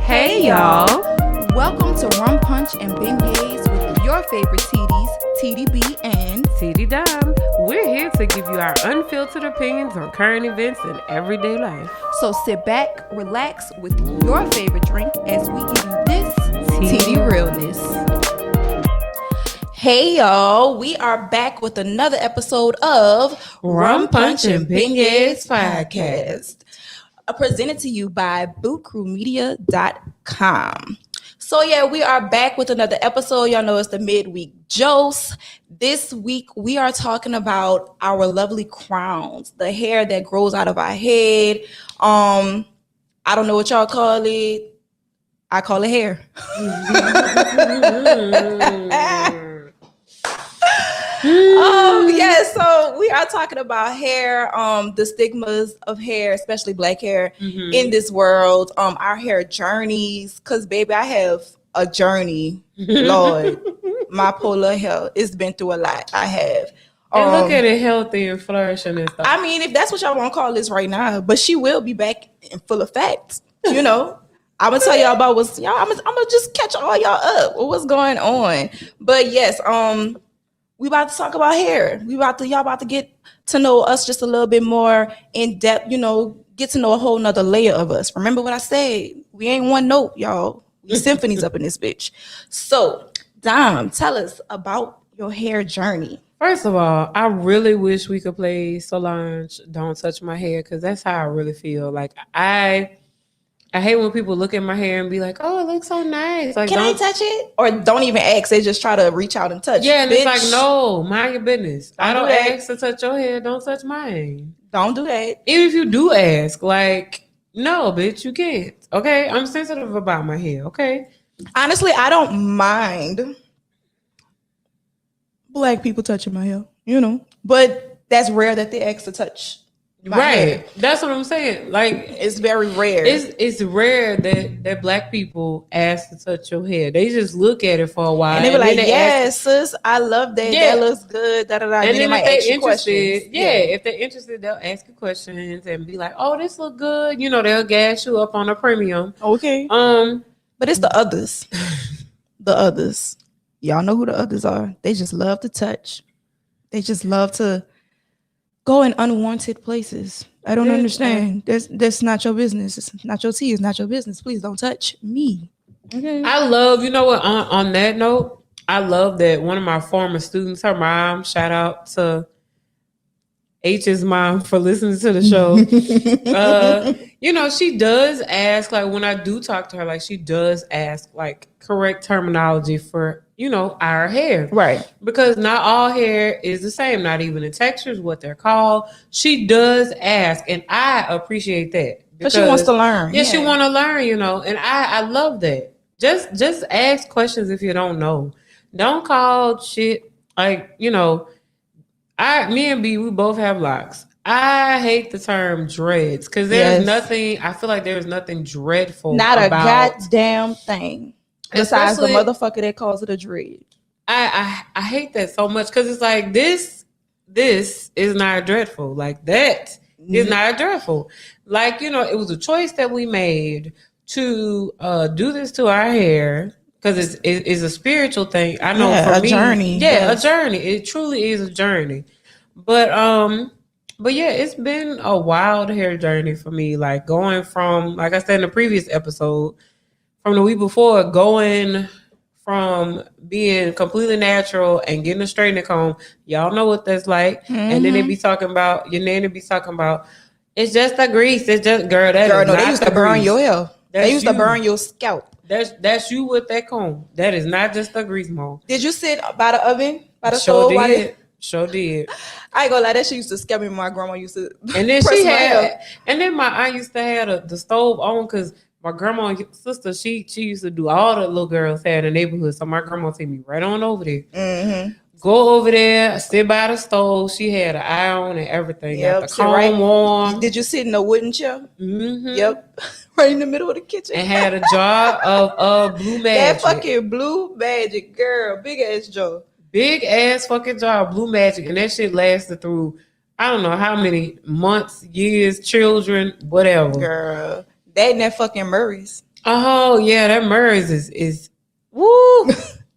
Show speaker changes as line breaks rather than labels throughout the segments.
Hey y'all.
Welcome to Rum Punch and Beignets with your favorite Teedies, TDB and
Teedy Dime. We're here to give you our unfiltered opinions on current events and everyday life.
So sit back, relax with your favorite drink as we give you this Teedy realness. Hey y'all, we are back with another episode of
Rum Punch and Beignets
podcast. Presented to you by bootcrewmedia.com. So yeah, we are back with another episode. Y'all know it's the midweek joce. This week we are talking about our lovely crowns, the hair that grows out of our head. I don't know what y'all call it. I call it hair. Yeah, so we are talking about hair, the stigmas of hair, especially black hair in this world, our hair journeys, because baby, I have a journey. Lord, my polar hair, it's been through a lot. I have.
And look at it healthy and flourishing and stuff.
I mean, if that's what y'all want to call this right now, but she will be back in full effect, you know. I'm gonna tell y'all about what's y'all. I'm gonna just catch all y'all up with what's going on. But yes, we about to talk about hair. Y'all about to get to know us just a little bit more in depth, you know, get to know a whole nother layer of us. Remember what I said? We ain't one note, y'all. We symphonies up in this bitch. So, Dom, tell us about your hair journey.
First of all, I really wish we could play Solange Don't Touch My Hair, because that's how I really feel. Like, I hate when people look at my hair and be like, oh, it looks so nice. Like,
can I touch it? Or don't even ask. They just try to reach out and touch.
Yeah, and
bitch.
It's like, no, mind your business. I don't
do
ask to touch your hair. Don't touch mine.
Don't do that.
Even if you do ask, like, no, bitch, you can't. Okay? I'm sensitive about my hair, okay?
Honestly, I don't mind black people touching my hair, you know. But that's rare that they ask to touch my hair.
That's what I'm saying. Like,
it's very rare.
It's rare that black people ask to touch your hair. They just look at it for a while
and they be like,
yes,
sis, I love that.
Yeah.
That looks good. Da, da, da.
And then
they
if they're interested,
questions.
If they're interested, they'll ask you questions and be like, oh, this look good. You know, they'll gas you up on a premium.
Okay. But it's the others. The others. Y'all know who the others are. They just love to touch. They just love to go in unwanted places. I don't understand. That's not your business. It's not your tea. It's not your business. Please don't touch me. Okay.
I love, you know what, on that note, I love that one of my former students, her mom, shout out to H's mom for listening to the show. You know, she does ask, like, when I do talk to her, like, she does ask, like, correct terminology for, you know, our hair.
Right.
Because not all hair is the same, not even the textures, what they're called. She does ask, and I appreciate that.
Because she wants to learn.
Yeah, she want to learn, you know, and I love that. Just ask questions if you don't know. Don't call shit, like, you know, me and B, we both have locks. I hate the term dreads because there's nothing, I feel like there's nothing dreadful
not
about
a goddamn thing. Besides the motherfucker that calls it a dread.
I hate that so much because it's like this is not dreadful. Like that is not dreadful. Like, you know, it was a choice that we made to do this to our hair because it's a spiritual thing. I know for me,
journey.
Yeah, yes. A journey. It truly is a journey. But yeah, it's been a wild hair journey for me. Like going from, like I said in the previous episode, from the week before, going from being completely natural and getting a straightening comb, y'all know what that's like. Mm-hmm. And then they be talking about, your nanny be talking about, it's just the grease. It's just, girl, that is not
they used to burn your hair. They used to burn your scalp.
That's you with that comb. That is not just the grease, Mom.
Did you sit by the oven, by the stove?
Sure did.
I ain't gonna lie, that shit used to scare me when my grandma used to.
And then she had, and then my aunt used to have the stove on because my grandma and sister, she used to do all the little girls' hair in the neighborhood. So my grandma take me right on over there. Mm-hmm. Go over there, sit by the stove. She had an eye on and everything.
Yep,
got the comb warm.
Did you sit in a wooden chair?
Mm-hmm.
Yep. Right in the middle of the kitchen.
And had a jar of Blue Magic.
That fucking Blue Magic, girl. Big ass jar.
Big ass fucking jar of Blue Magic. And that shit lasted through, I don't know how many months, years, children, whatever.
Girl. That and that fucking Murray's.
Oh yeah, that MERS is woo.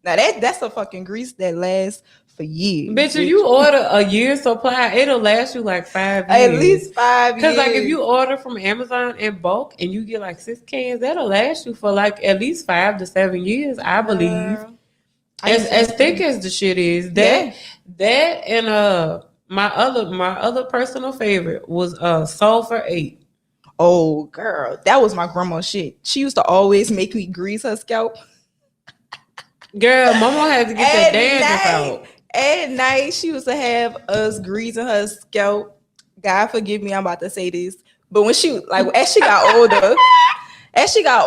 Now that's a fucking grease that lasts for years.
Bitch, if you order a year supply, it'll last you like 5 years.
At least 5 years.
Cause like if you order from Amazon in bulk and you get like 6 cans, that'll last you for like at least 5 to 7 years, I believe. As thick as the shit is, that and my other personal favorite was Sulfur 8.
Oh girl, that was my grandma's shit. She used to always make me grease her scalp.
Girl, mama had to get that dandruff out.
At night, she used to have us greasing her scalp. God forgive me, I'm about to say this. But when she as she got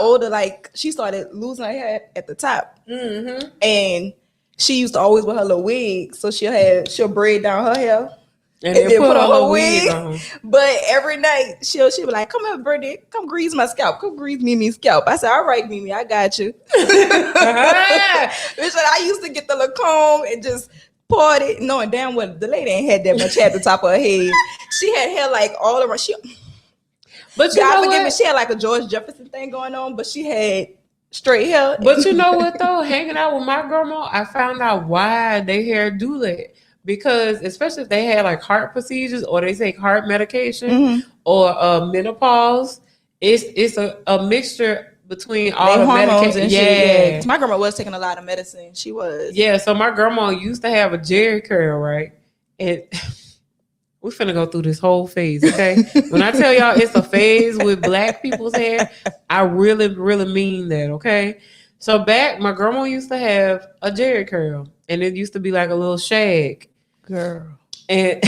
older, like she started losing her hair at the top. Mm-hmm. And she used to always wear her little wig. So she'll braid down her hair. And then put on her wig on. But every night she'll be like, "Come here, Birdie, come grease my scalp. Come grease Mimi's scalp." I said, "All right, Mimi, I got you." Bitch, I used to get the little comb and just poured it, knowing damn well the lady ain't had that much hair at the top of her head. She had hair like all around. But God forgive me, she had like a George Jefferson thing going on, but she had straight hair.
But you know what though? Hanging out with my grandma, I found out why they hair do that. Because especially if they had like heart procedures or they take heart medication or menopause, it's a mixture between all the
hormones and shit. Yeah. My grandma was taking a lot of medicine. She was.
Yeah, so my grandma used to have a Jerry curl, right? And we're finna go through this whole phase, okay? When I tell y'all it's a phase with black people's hair, I really, really mean that, okay? So my grandma used to have a Jerry curl, and it used to be like a little shag.
Girl.
And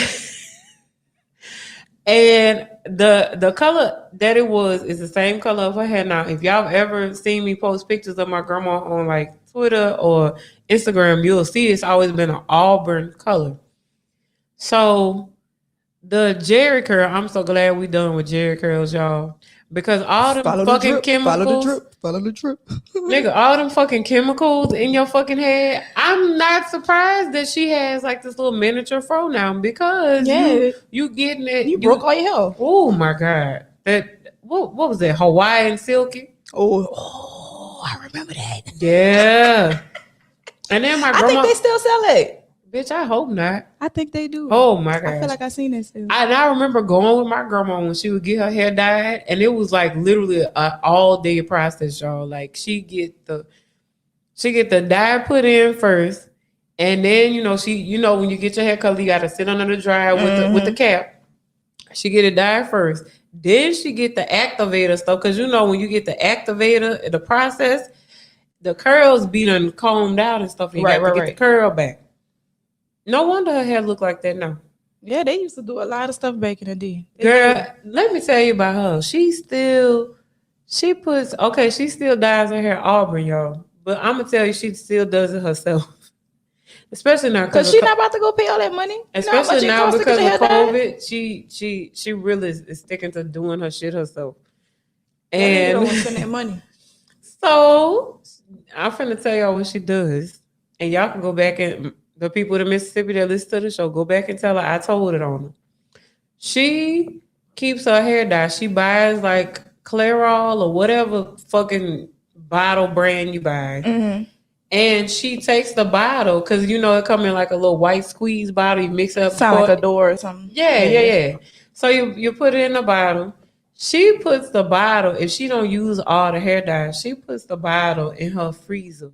the color that it was is the same color of her hair now. If y'all have ever seen me post pictures of my grandma on like Twitter or Instagram, you'll see it's always been an auburn color. So the Jerry curl, I'm so glad we done with Jerry curls, y'all. Because all them fucking chemicals.
Follow the drip.
Nigga, all them fucking chemicals in your fucking head. I'm not surprised that she has like this little miniature fro now because you getting it.
You broke all your hair.
Oh my God. That what was that? Hawaiian silky?
Oh, I remember that.
Yeah. And then my grandma.
I think they still sell it.
Bitch, I hope not.
I think they do.
Oh my God.
I feel like I seen this too.
I remember going with my grandma when she would get her hair dyed, and it was like literally an all day process, y'all. Like she get the dye put in first, and then when you get your hair color, you gotta sit under the dryer with the cap. She get it dyed first, then she get the activator stuff because when you get the activator, the process, the curls be done combed out and stuff. And you got to get the curl back. No wonder her hair look like that now.
Yeah, they used to do a lot of stuff back in the day.
Girl, let me tell you about her. She still dyes her hair auburn, y'all. But I'm gonna tell you, she still does it herself. Especially now
because she's not about to go pay all that money.
Especially now because of COVID, she really is sticking to doing her shit herself. And
you don't want to spend that money.
So I'm finna tell y'all what she does, and y'all can go back and. The people in Mississippi that listen to the show, go back and tell her I told it on her. She keeps her hair dye. She buys like Clairol or whatever fucking bottle brand you buy. Mm-hmm. And she takes the bottle because it come in like a little white squeeze bottle. You mix it up.
Sound like a door or something.
Yeah. So you put it in the bottle. She puts the bottle, if she don't use all the hair dye, she puts the bottle in her freezer.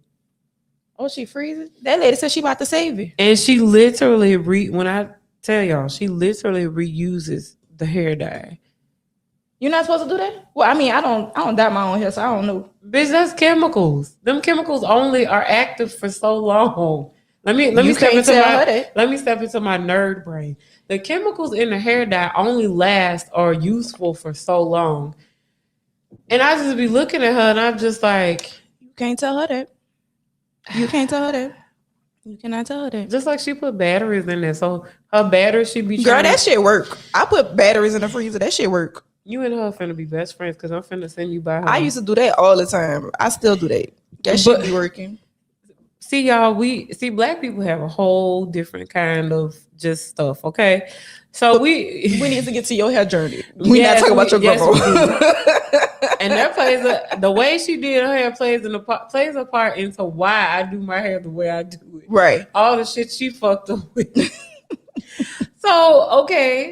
Oh, she freezes? That lady said she about to save it.
And she literally when I tell y'all, she literally reuses the hair dye.
You're not supposed to do that? Well, I mean, I don't dye my own hair, so I don't know.
Bitch, that's chemicals. Them chemicals only are active for so long. Let me step into my nerd brain. The chemicals in the hair dye only last or are useful for so long. And I just be looking at her and I'm just like,
you can't tell her that. You can't tell her that. You cannot tell her that.
Just like she put batteries in there. So her batteries should be...
Girl, that shit work. I put batteries in the freezer. That shit work.
You and her finna be best friends because I'm finna send you by her.
I used to do that all the time. I still do that. That shit be working.
see y'all, we see black people have a whole different kind of just stuff. Okay, so
We need to get to your hair journey. We
yes,
not talking about your
yes,
grandma.
we do. And that the way she did her hair plays a part into why I do my hair the way I do it.
Right.
All the shit she fucked up with. So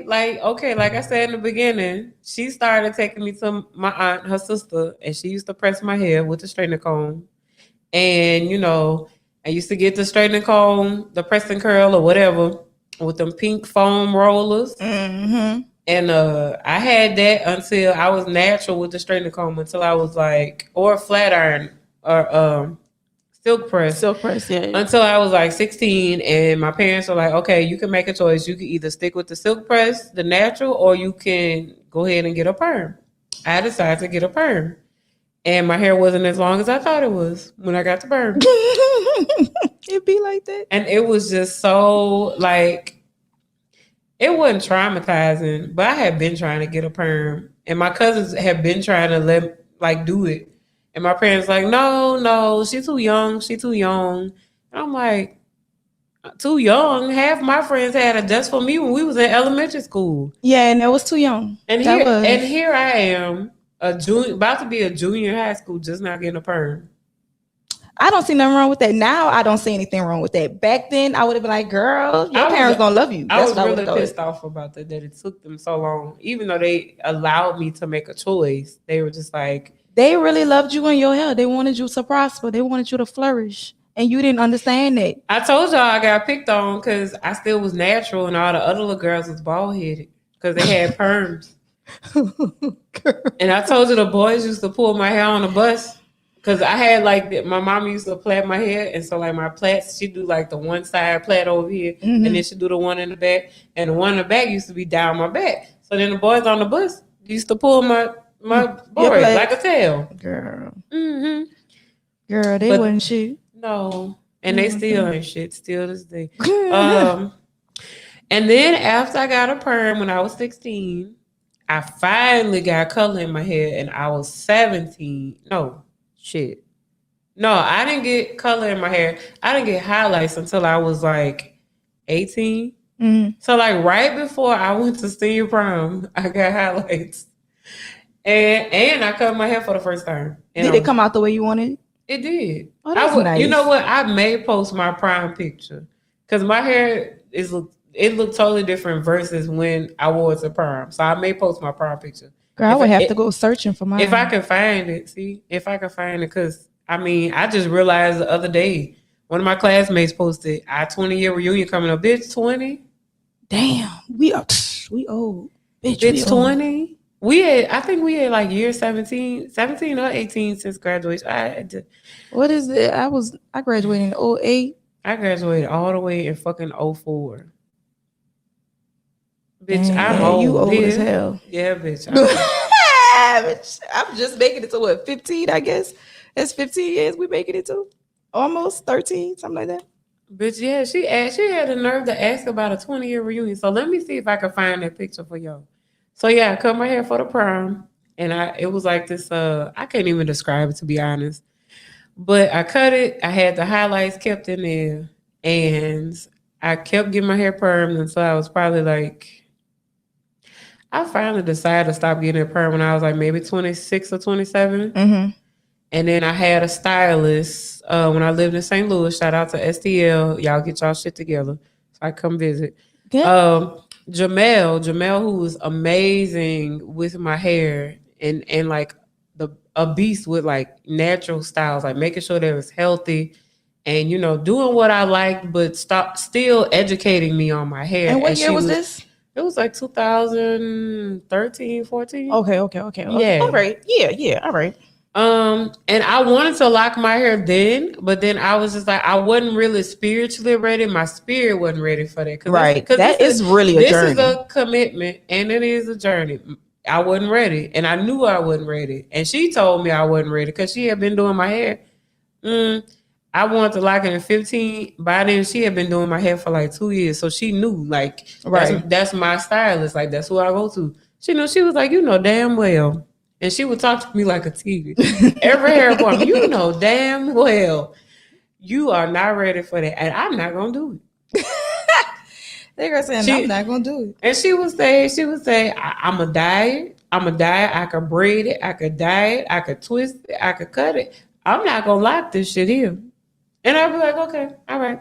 like I said in the beginning, she started taking me to my aunt, her sister, and she used to press my hair with the straightening comb. And I used to get the straightening comb, the press and curl or whatever, with them pink foam rollers.
Mm-hmm.
And I had that until I was natural with the straightening comb until I was like, or flat iron or silk press.
Silk press, yeah.
Until I was like 16, and my parents were like, okay, you can make a choice. You can either stick with the silk press, the natural, or you can go ahead and get a perm. I decided to get a perm. And my hair wasn't as long as I thought it was when I got the perm.
It'd be like that.
And it was just so like, it wasn't traumatizing, but I had been trying to get a perm. And my cousins had been trying to do it. And my parents like, no, she's too young. She's too young. And I'm like, too young? Half my friends had it just for me when we was in elementary school.
Yeah, and it was too young.
And here I am, about to be a junior in high school, just not getting a perm.
I don't see nothing wrong with that. Now I don't see anything wrong with that. Back then I would have been like, girl, your parents gonna love you.
That's I was really pissed off about that it took them so long. Even though they allowed me to make a choice, they were just like,
they really loved you in your hair. They wanted you to prosper. They wanted you to flourish. And you didn't understand that.
I told y'all I got picked on because I still was natural and all the other little girls was bald headed because they had perms. And I told you the boys used to pull my hair on the bus because I had my mom used to plait my hair. And so like my plaits, she'd do like the one side plait over here and then she'd do the one in the back. And the one in the back used to be down my back. So then the boys on the bus used to pull my board like a tail.
Girl.
Mm-hmm.
Girl, they wasn't shit.
No. And they still ain't shit, still this day. And then after I got a perm when I was 16, I finally got color in my hair and I was 17. No, shit. No, I didn't get color in my hair. I didn't get highlights until I was like 18. Mm-hmm. So like right before I went to senior prom, I got highlights. And I cut my hair for the first time.
Did it come out the way you wanted?
It did.
Oh, that's nice.
You know what? I may post my prime picture because my hair looked totally different versus when I wore it to prom. So I may post my prime picture.
Girl, I would have to go searching for mine.
If I can find it, because I just realized the other day one of my classmates posted our 20-year reunion coming up. Bitch, 20.
Damn, we old.
Bitch, 20. I think we had like year 17 or 18 since graduation.
What is it? I graduated in 08.
I graduated all the way in fucking 04. Bitch, I'm old.
You old as hell.
Yeah, bitch.
I'm just making it to what, 15, I guess. That's 15 years we making it to. Almost 13, something like that.
Bitch, yeah, she had the nerve to ask about a 20-year reunion. So let me see if I can find that picture for y'all. So yeah, I cut my hair for the prom, and it was like this. I can't even describe it, to be honest. But I cut it. I had the highlights kept in there, and I kept getting my hair permed until I was probably like. I finally decided to stop getting it permed when I was like maybe 26 or 27. Mm-hmm. And then I had a stylist when I lived in St. Louis. Shout out to STL. Y'all get y'all shit together so I come visit. Jamel, who was amazing with my hair and like a beast with like natural styles, like making sure that it was healthy and, doing what I liked, but still educating me on my hair.
And what year was this?
It was like 2013, 14.
Okay.
Yeah.
All right. Yeah. All right.
And I wanted to lock my hair then, but then I was just like, I wasn't really spiritually ready. My spirit wasn't ready for that.
Right. That is really a journey.
This is a commitment and it is a journey. I wasn't ready and I knew I wasn't ready. And she told me I wasn't ready because she had been doing my hair. I wanted to lock it in 15. By then she had been doing my hair for like 2 years. So she knew like, that's my stylist. Like that's who I go to. She knew, she was like, damn well. And she would talk to me like a TV. Every hair appointment, damn well. you are not ready for that, and I'm not gonna do it.
They girl saying, I'm not gonna do it.
And she would say, I'm a diet. I'm a diet. I could braid it. I could dye it. I could twist it. I could cut it. I'm not gonna lock this shit here. And I'd be like, okay, all right.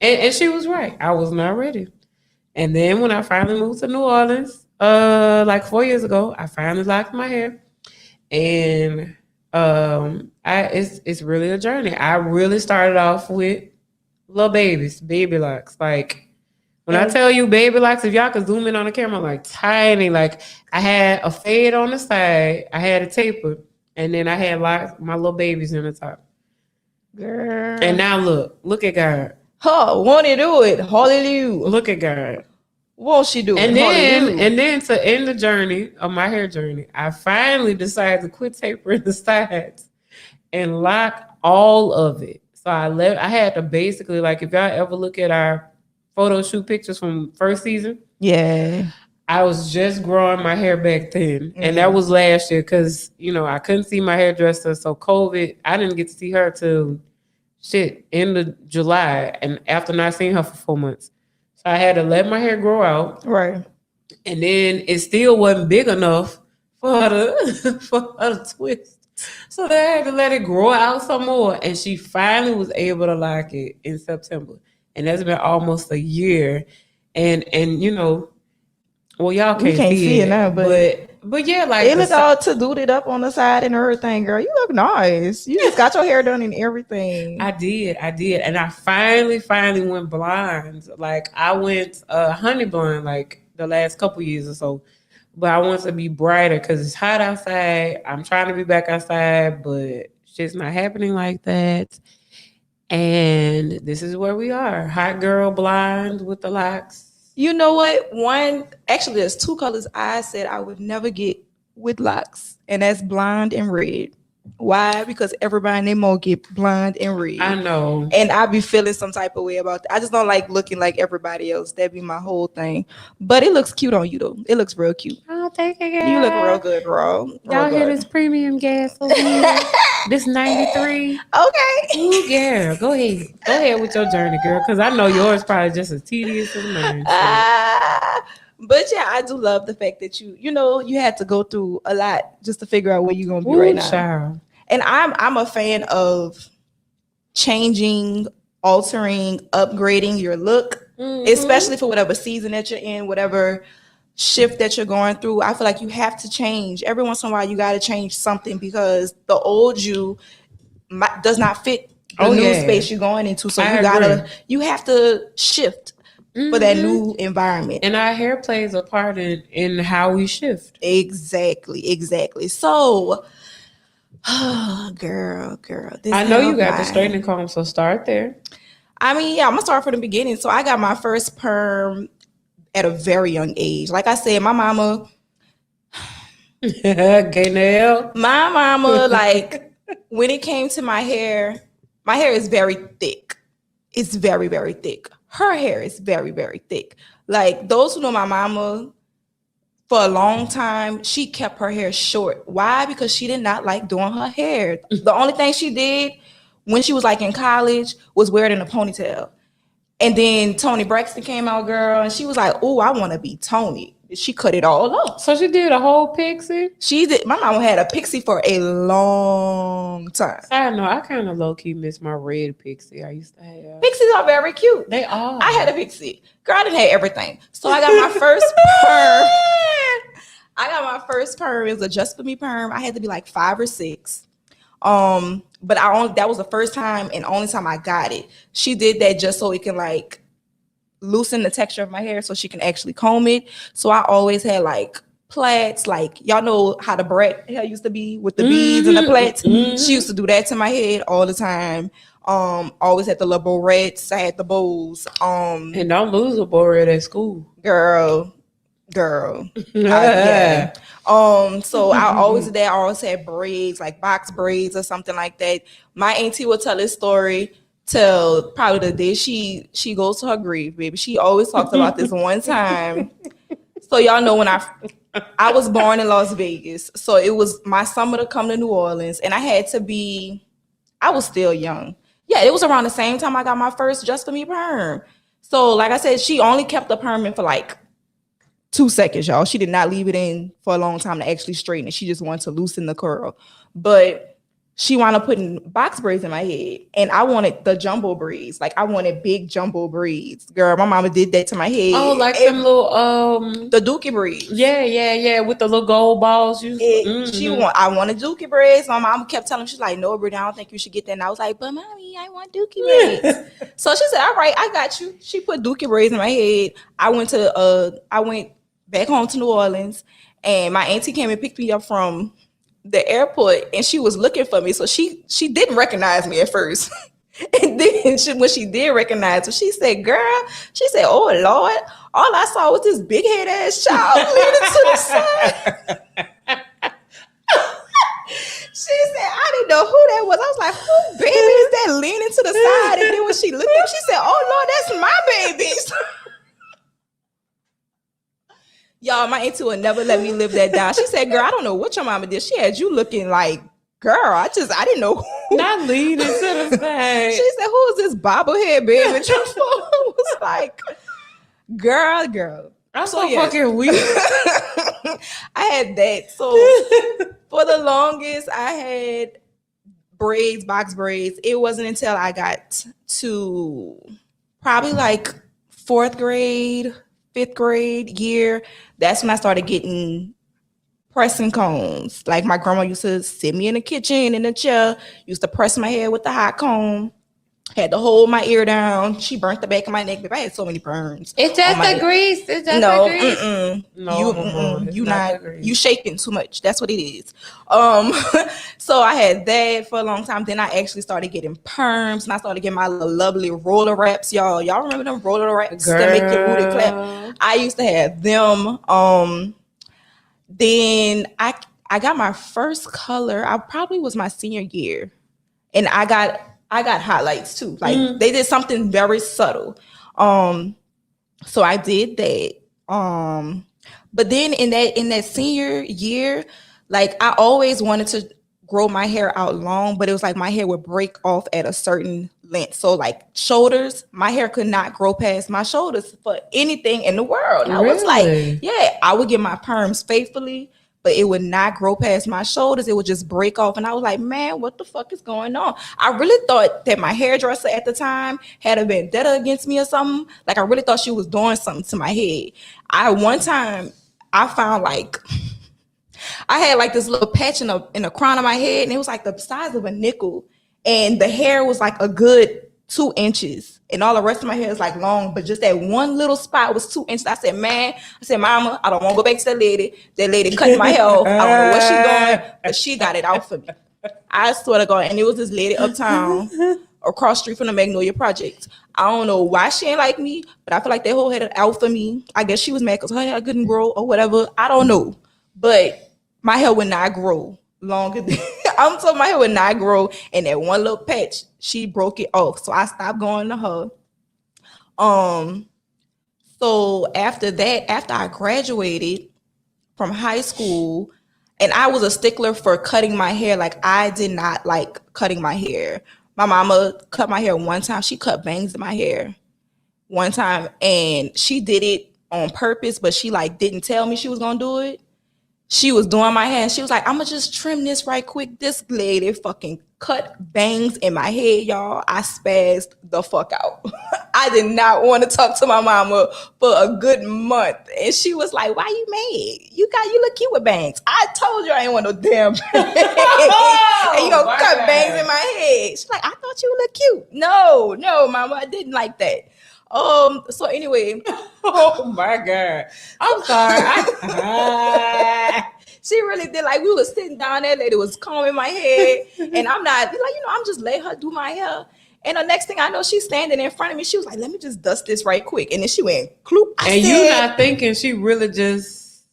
And she was right. I was not ready. And then when I finally moved to New Orleans, like 4 years ago, I finally locked my hair. And it's really a journey. I really started off with little babies, baby locks. Like when I tell you baby locks, if y'all could zoom in on the camera, like tiny, like I had a fade on the side, I had a taper, and then I had like my little babies in the top.
Girl.
And now look at God.
Won't he do it? Hallelujah.
Look at God.
Won't she do it?
And
Hallelujah.
then to end the journey of my hair journey, I finally decided to quit tapering the sides and lock all of it. So I had to basically, like, if y'all ever look at our photo shoot pictures from first season,
yeah,
I was just growing my hair back then. And that was last year because, I couldn't see my hairdresser. So COVID, I didn't get to see her till end of July. And after not seeing her for 4 months. So I had to let my hair grow out.
Right.
And then it still wasn't big enough for her to twist. So they had to let it grow out some more. And she finally was able to lock it in September. And that's been almost a year. And well, y'all can't see it now, but yeah, like
it look all to-doed up on the side and everything, girl. You look nice. You just got your hair done and everything.
I did, and I finally went blonde. Like I went honey blonde like the last couple years or so, but I want to be brighter because it's hot outside. I'm trying to be back outside, but shit's not happening like that. And this is where we are, hot girl blonde with the locks.
You know what? Actually, there's two colors I said I would never get with locks, and that's blonde and red. Why? Because everybody in their mo get blonde and red.
I know.
And I be feeling some type of way about that. I just don't like looking like everybody else. That'd be my whole thing. But it looks cute on you, though. It looks real cute.
Oh, thank you, girl.
You look real good, bro.
Y'all hear this premium gas over here? This 93.
Okay.
Ooh, girl. Go ahead. Go ahead with your journey, girl. Because I know yours probably just as tedious as mine. So.
But yeah, I do love the fact that you had to go through a lot just to figure out where you're gonna be right now.
Child.
And I'm a fan of changing, altering, upgrading your look, especially for whatever season that you're in, whatever shift that you're going through. I feel like you have to change. Every once in a while, you got to change something because the old you does not fit the new space you're going into. So you have to shift for that new environment.
And our hair plays a part in how we shift.
Exactly. So, girl.
I know you got the straightening comb, so start there.
I mean, yeah, I'm gonna start from the beginning. So I got my first perm at a very young age. Like I said, my mama, my mama, like when it came to my hair is very thick. It's very, very thick. Her hair is very, very thick. Like those who know my mama, for a long time, she kept her hair short. Why? Because she did not like doing her hair. The only thing she did when she was like in college was wear it in a ponytail. And then Toni Braxton came out, girl, and she was like, "Oh, I want to be Toni." She cut it all off.
So she did a whole pixie?
She did. My mama had a pixie for a long time.
I know. I kind of low-key miss my red pixie I used to have.
Pixies are very cute.
They are.
I had a pixie. Girl, I didn't have everything. So I got my first perm. It was a Just For Me perm. I had to be like 5 or 6. But that was the first time and only time I got it. She did that just so it can like loosen the texture of my hair so she can actually comb it. So I always had like plaits, like y'all know how the Brett hair used to be with the beads and the plaits. She used to do that to my head all the time. Always had the little barrettes. I had the bows.
And don't lose a barrette at school.
Girl. Yeah. So I always did that. I always had braids, like box braids or something like that. My auntie will tell this story till probably the day she goes to her grave, baby. She always talks about this one time. So y'all know when I was born in Las Vegas. So it was my summer to come to New Orleans, and I was still young. Yeah, it was around the same time I got my first Just For Me perm. So, like I said, she only kept the perm in for like 2 seconds, y'all. She did not leave it in for a long time to actually straighten it. She just wanted to loosen the curl. But she wound up putting box braids in my head. And I wanted the jumbo braids. Like, I wanted big jumbo braids. Girl, my mama did that to my head.
Oh, like them little
the dookie braids.
Yeah, with the little gold balls.
I wanted dookie braids. My mom kept telling me, she's like, no, Brittany, I don't think you should get that. And I was like, but mommy, I want dookie braids. So she said, all right, I got you. She put dookie braids in my head. I went back home to New Orleans, and my auntie came and picked me up from the airport, and she was looking for me. So she didn't recognize me at first. And then when she did recognize me, she said, girl, she said, oh, Lord, all I saw was this big head ass child leaning to the side. She said, I didn't know who that was. I was like, who baby is that leaning to the side? And then when she looked at me, she said, oh, Lord, that's my babies. Y'all, my auntie will never let me live that down. She said, girl, I don't know what your mama did. She had you looking like, girl, I didn't know who.
Not leaning to the side.
She said, who is this bobblehead baby? And your phone was like, girl.
I'm so fucking weak.
I had that. So for the longest, I had braids, box braids. It wasn't until I got to probably like 4th grade, 5th grade year, that's when I started getting pressing combs. Like my grandma used to sit me in the kitchen in a chair, used to press my hair with the hot comb, had to hold my ear down. She burnt the back of my neck, but I had so many burns.
It's just the grease. It's just the grease.
No, you shaking too much. That's what it is. So I had that for a long time. Then I actually started getting perms, and I started getting my lovely roller wraps. Y'all remember them roller wraps that make your booty clap? I used to have them. Then I got my first color. I probably was my senior year, and I got highlights too. Like they did something very subtle. So I did that. But then in that senior year, like I always wanted to grow my hair out long, but it was like my hair would break off at a certain length. So like shoulders, my hair could not grow past my shoulders for anything in the world. And I was like, yeah, I would get my perms faithfully, but it would not grow past my shoulders. It would just break off. And I was like, man, what the fuck is going on? I really thought that my hairdresser at the time had a vendetta against me or something. Like, I really thought she was doing something to my head. One time, I found like, I had like this little patch in the crown of my head, and it was like the size of a nickel. And the hair was like a good 2 inches. And all the rest of my hair is like long, but just that one little spot was 2 inches. I said, mama, I don't want to go back to that lady. That lady cutting my hair off. I don't know what she doing, but she got it out for me. I swear to God. And it was this lady uptown across the street from the Magnolia Project. I don't know why she ain't like me, but I feel like that whole had it out for me. I guess she was mad because her hair couldn't grow or whatever. I don't know. But my hair would not grow longer than I'm talking my hair would not grow, and that one little patch, she broke it off. So I stopped going to her. So after that, after I graduated from high school, and I was a stickler for cutting my hair. Like, I did not like cutting my hair. My mama cut my hair one time. She cut bangs in my hair one time, and she did it on purpose, but she like didn't tell me she was gonna do it. She was doing my hair, and she was like, I'm gonna just trim this right quick. This lady fucking cut bangs in my head, y'all. I spazzed the fuck out. I did not want to talk to my mama for a good month. And she was like, why you mad? You look cute with bangs. I told you I ain't want no damn bangs. And you gonna cut bangs in my head. She's like, I thought you look cute. No, mama, I didn't like that. So anyway.
Oh my God. I'm sorry.
She really did. Like, we was sitting down there, lady was combing my head, and I'm not like, I'm just letting her do my hair. And the next thing I know, she's standing in front of me. She was like, let me just dust this right quick. And then she went cloop.
You not thinking she really just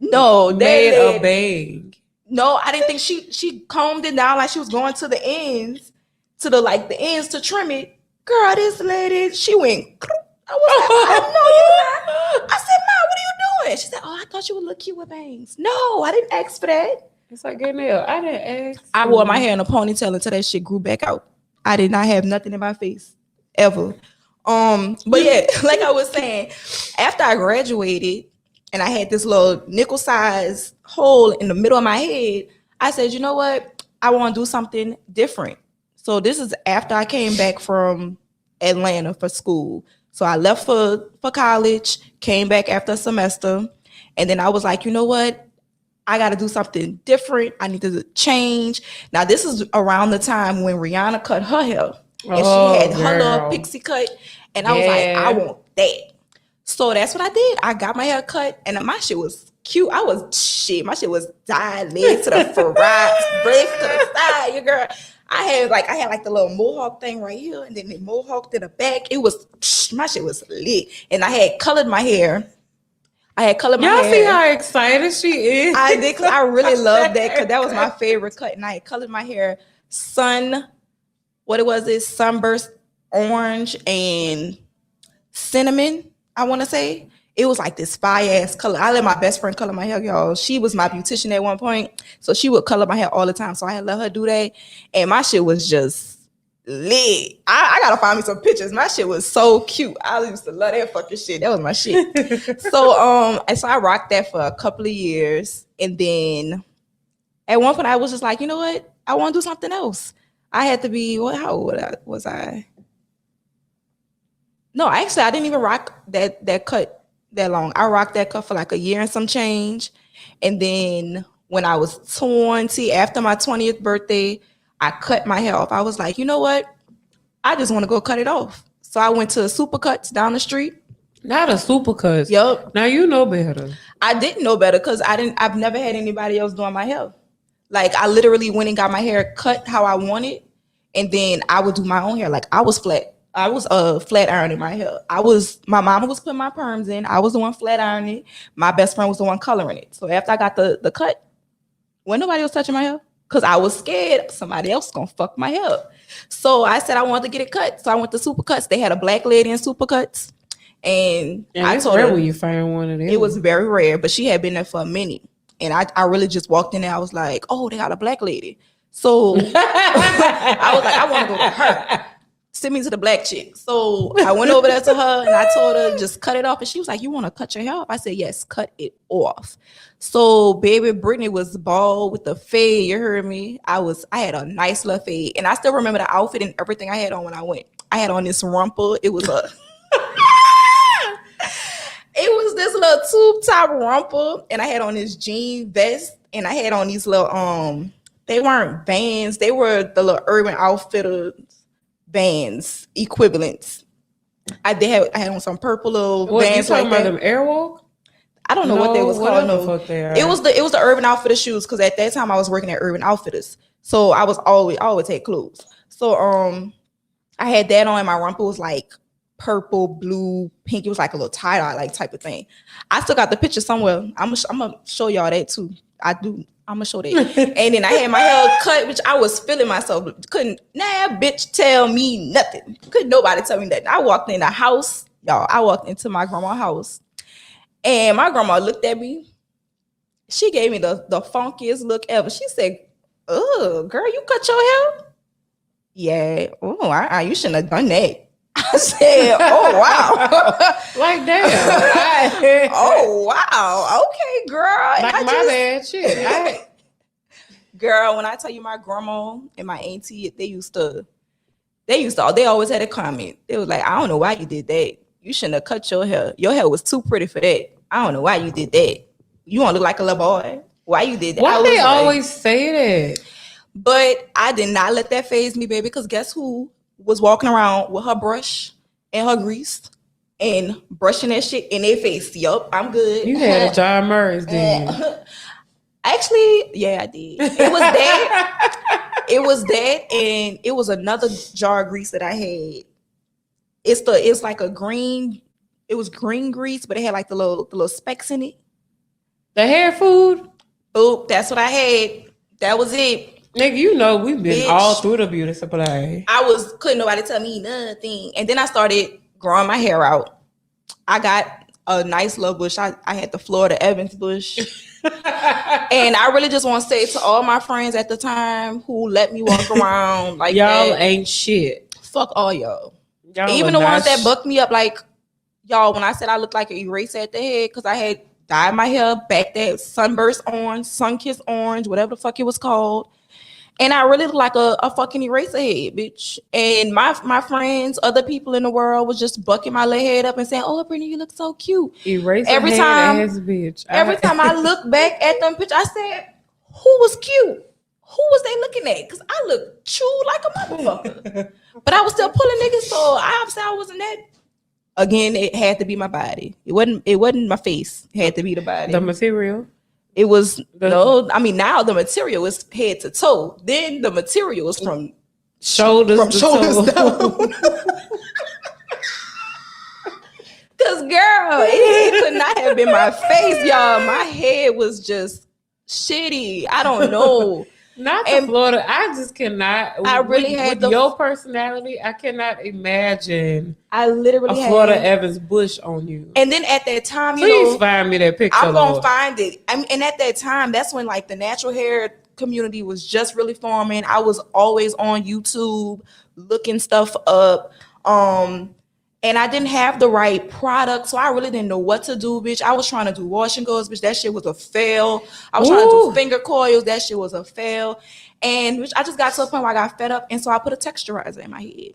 made a bang.
No, I didn't think she combed it down like she was going to the ends, the ends to trim it. Girl, this lady, she went cloop. I was like, oh, no, you're not. I said, Ma, what are you doing? She said, oh, I thought you would look cute with bangs. No, I didn't ask for that.
It's like, Gaynell, I didn't ask.
I wore my hair in a ponytail until that shit grew back out. I did not have nothing in my face ever. But yeah, like I was saying, after I graduated and I had this little nickel size hole in the middle of my head, I said, you know what? I want to do something different. So this is after I came back from Atlanta for school. So I left for college, came back after a semester, and then I was like, you know what? I got to do something different. I need to change. Now, this is around the time when Rihanna cut her hair. And she had her little pixie cut. And I was like, I want that. So that's what I did. I got my hair cut, and my shit was cute. My shit was dyed, legs to the front, braids to the side, your girl. I had like the little mohawk thing right here, and then the mohawk to the back. My shit was lit. And I had colored my hair. Y'all
see how excited she is?
I did, because I really loved that, because that was my favorite cut. And I had colored my hair sunburst orange and cinnamon, I want to say. It was like this fire-ass color. I let my best friend color my hair, y'all. She was my beautician at one point, so she would color my hair all the time. So I had let her do that, and my shit was just lit. I gotta find me some pictures. My shit was so cute. I used to love that fucking shit. That was my shit. So I rocked that for a couple of years, and then at one point I was just like, you know what? I want to do something else. I had to be how old was I? No, actually, I didn't even rock that cut that long. I rocked that cut for like a year and some change, and then when I was 20, after my 20th birthday, I cut my hair off. I was like, you know what? I just want to go cut it off. So I went to Supercuts down the street.
Not a Supercuts.
Yup.
Now you know better.
I didn't know better, because I've never had anybody else doing my hair. Like, I literally went and got my hair cut how I wanted, and then I would do my own hair. Like, I was flat ironing my hair. My mama was putting my perms in. I was the one flat ironing. My best friend was the one coloring it. So after I got the cut, when nobody was touching my hair, because I was scared somebody else gonna fuck my hair up. So I said I wanted to get it cut. So I went to Supercuts. They had a black lady in Supercuts. And I told her,
when you find one of them.
It was very rare, but she had been there for a minute. And I really just walked in there. I was like, oh, they got a black lady. So I was like, I want to go with her. Send me to the black chick. So I went over there to her, and I told her, just cut it off. And she was like, you want to cut your hair off? I said, yes, cut it off. So baby Brittany was bald with the fade. You heard me? I had a nice little fade. And I still remember the outfit and everything I had on when I went. I had on this rumple. It was this little tube top rumple, and I had on this jean vest, and I had on these little they weren't Vans, they were the little Urban Outfitters Vans equivalents. I had on some purple little Vans.
You talking about them Airwalk?
I don't know what they was called. No. It was the Urban Outfitters shoes, because at that time I was working at Urban Outfitters, so I always had clothes. So I had that on, and my rumple was like purple, blue, pink. It was like a little tie-dye like type of thing. I still got the picture somewhere. I'm gonna show y'all that too. I'm gonna show that. And then I had my hair cut, which I was feeling myself. Couldn't bitch tell me nothing. Couldn't nobody tell me nothing. I walked in the house, y'all. I walked into my grandma's house, and my grandma looked at me. She gave me the funkiest look ever. She said, "Oh, girl, you cut your hair?" Yeah. Oh, you shouldn't have done that. I said, oh, wow.
Like, damn.
Oh, wow. Okay, girl.
Like, my bad. Shit.
Girl, when I tell you, my grandma and my auntie, they always had a comment. They was like, I don't know why you did that. You shouldn't have cut your hair. Your hair was too pretty for that. I don't know why you did that. You want to look like a little boy. Why you did that?
Why they always say that?
But I did not let that faze me, baby, because guess who was walking around with her brush and her grease and brushing that shit in their face? Yup, I'm good.
You had a John Murray's, didn't you?
Actually, yeah, I did. It was that. It was that, and it was another jar of grease that I had. It's like a green. It was green grease, but it had like the little specks in it.
The hair food.
Oh, that's what I had. That was it.
Nigga, you know we've been all through the beauty supply.
Couldn't nobody tell me nothing. And then I started growing my hair out. I got a nice little bush. I had the Florida Evans bush. And I really just want to say to all my friends at the time who let me walk around like
y'all
that,
ain't shit.
fuck all y'all.
Y'all
Even the ones that bucked me up, like y'all, when I said I looked like an eraser at the head because I had dyed my hair back that sunburst orange, sun-kissed orange, whatever the fuck it was called. And I really looked like a fucking eraser head, bitch. And my friends, other people in the world was just bucking my little head up and saying, "Oh, Brittany, you look so cute."
Eraser
every
head
time,
ass bitch.
Every time I look back at them pictures, I said, "Who was cute? Who was they looking at?" Because I look chewed like a motherfucker. But I was still pulling niggas, so obviously I wasn't that. Again, it had to be my body. It wasn't my face. It had to be the body.
The material.
It was no. I mean, now the material is head to toe. Then the material is from
shoulders
down. Cause girl, it could not have been my face, y'all. My head was just shitty. I don't know.
Not the Florida. I just cannot.
I really had
your personality. I cannot imagine.
I literally
a Florida Evans bush on you.
And then at that time,
please find me that picture.
I'm gonna find it. I mean, and at that time, that's when like the natural hair community was just really forming. I was always on YouTube looking stuff up. And I didn't have the right product, so I really didn't know what to do, bitch. I was trying to do wash and goes, bitch. That shit was a fail. I was trying to do finger coils. That shit was a fail. And bitch, I just got to a point where I got fed up, and so I put a texturizer in my head.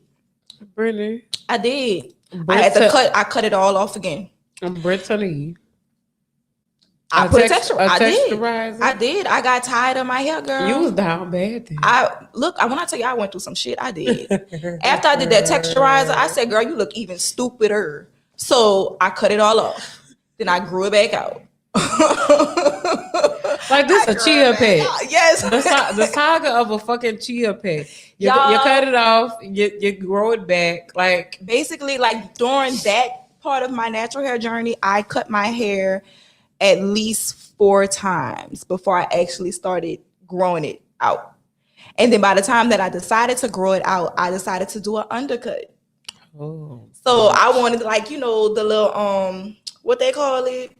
Brittany,
I did. I had to cut. I cut it all off again.
Brittany,
I put a texturizer. I did. I got tired of my hair, girl.
You was down bad then.
When I tell you I went through some shit, I did. After I did that texturizer, I said, girl, you look even stupider. So I cut it all off. Then I grew it back out.
Like this a chia pet.
Yes.
The saga of a fucking chia pet. You cut it off, you grow it back. Like
basically, like during that part of my natural hair journey, I cut my hair at least 4 times before I actually started growing it out. And then by the time that I decided to grow it out, I decided to do an undercut.
Oh.
So I wanted like, the little, what they call it?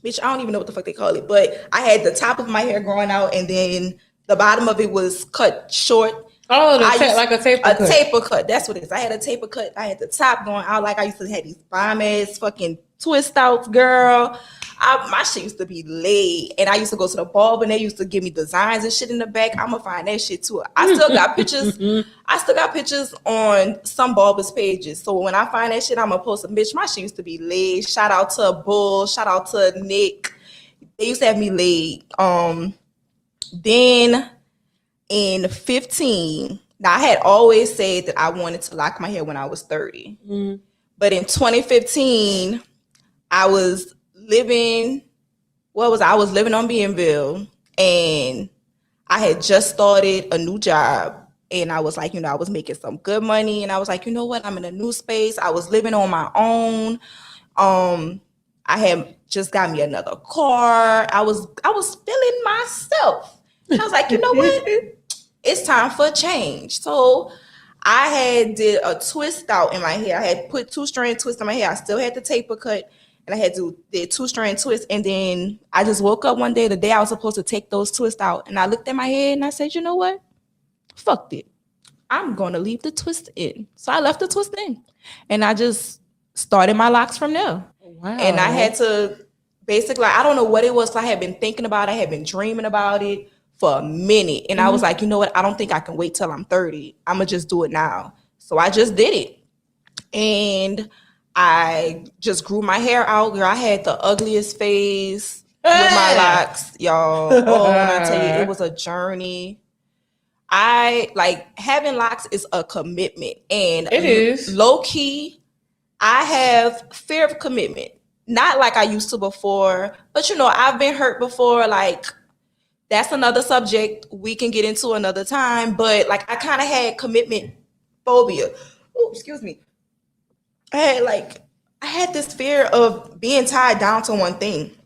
Bitch, I don't even know what the fuck they call it. But I had the top of my hair growing out and then the bottom of it was cut short.
Oh, like a taper cut.
A taper cut. That's what it is. I had a taper cut. I had the top going out like I used to have these bomb ass fucking twist outs, girl. My shit used to be laid, and I used to go to the barber, and they used to give me designs and shit in the back. I'm gonna find that shit too. I still got pictures. I still got pictures on some barbers' pages. So when I find that shit, I'm gonna post a bitch. My shit used to be laid. Shout out to Bull. Shout out to Nick. They used to have me laid. Then in 15, now I had always said that I wanted to lock my hair when I was 30, but in 2015, I was living on Bienville, and I had just started a new job, and I was like, I was making some good money, and I was like, you know what, I'm in a new space. I was living on my own. I had just got me another car. I was feeling myself. And I was like, you know what, it's time for a change. So I had did a twist out in my hair. I had put 2-strand twist in my hair. I still had the taper cut. And I had to did 2-strand twist, and then I just woke up one day, the day I was supposed to take those twists out, and I looked at my head and I said, you know what? Fuck it. I'm gonna leave the twist in. So I left the twist in, and I just started my locks from there.
Wow.
And I had to basically, I don't know what it was. I had been thinking about it. I had been dreaming about it for a minute, and I was like, you know what? I don't think I can wait till I'm 30. I'm gonna just do it now. So I just did it, and I just grew my hair out. Girl, I had the ugliest face with my locks, y'all. Oh, when I tell you, it was a journey. I like having locks is a commitment, and
it is
low key. I have fear of commitment, not like I used to before, but I've been hurt before. Like that's another subject we can get into another time. But like I kind of had commitment phobia. Oh, excuse me. I had this fear of being tied down to one thing.